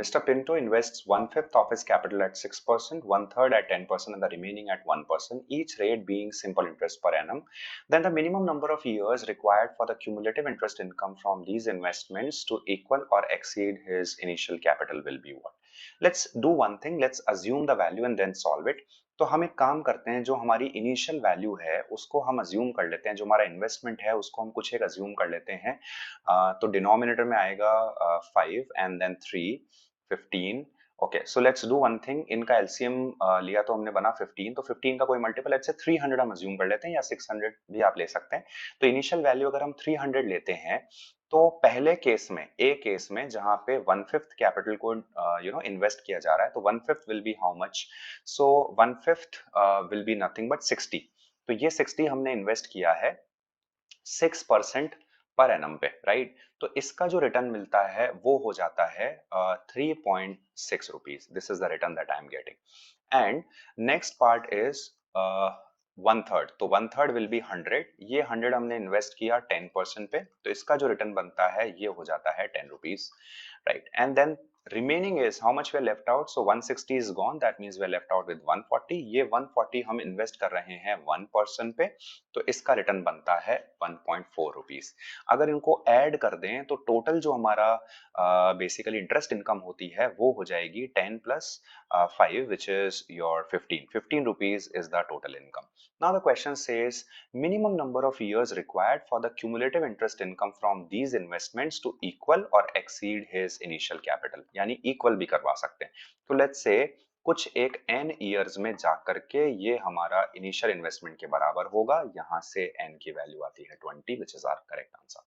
Mr. Pinto invests one-fifth of his capital at 6%, one-third at 10%, and the remaining at 1%, each rate being simple interest per annum. Then the minimum number of years required for the cumulative interest income from these investments to equal or exceed his initial capital will be what? Let's do one thing. Let's assume the value and then solve it. तो हम एक काम करते हैं, जो हमारी initial value है उसको हम अज्यूम कर लेते हैं, जो हमारा इन्वेस्टमेंट है उसको हम कुछ एक अज्यूम कर लेते हैं। तो डिनोमिनेटर में आएगा 5 and then 3 15। Okay, so let's do one thing. इनका एलसीएम लिया तो हमने बना 15, तो 15 का कोई मल्टीपल लेट्स से 300 हम अज्यूम कर लेते हैं, या 600 भी आप ले सकते हैं। तो इनिशियल वैल्यू अगर हम 300 लेते हैं, तो पहले केस में, ए केस में जहां पे वन फिफ्थ कैपिटल को इन्वेस्ट किया जा रहा है, तो one fifth will be how much? So one fifth will be nothing but 60। तो ये 60 हमने इन्वेस्ट किया है 6% पर एनम पे, राइट? तो इसका जो रिटर्न मिलता है वो हो जाता है 3.6 rupees. This is the return that I am getting. And next part is one third. तो वन थर्ड विल बी 100। ये 100 हमने इन्वेस्ट किया 10% पे, तो इसका जो रिटर्न बनता है ये हो जाता है 10 rupees, right? And then remaining is how much we're left out. So 160 is gone, that means we're left out with 140। ये 140 हम इन्वेस्ट कर रहे हैं 1% पे, तो इसका रिटर्न बनता है 1.4 रुपीज। अगर इनको ऐड कर दें तो टोटल जो हमारा बेसिकली इंटरेस्ट इनकम होती है वो हो जाएगी 10 plus 5 which is your 15 rupees is the total income. Now the question says minimum number of years required for the cumulative interest income from these investments to equal or exceed his initial capital, यानी equal भी करवा सकते हैं। तो let's say कुछ एक n years में जाकर के ये हमारा इनिशियल इन्वेस्टमेंट के बराबर होगा। यहां से n की वैल्यू आती है 20 which is our correct answer.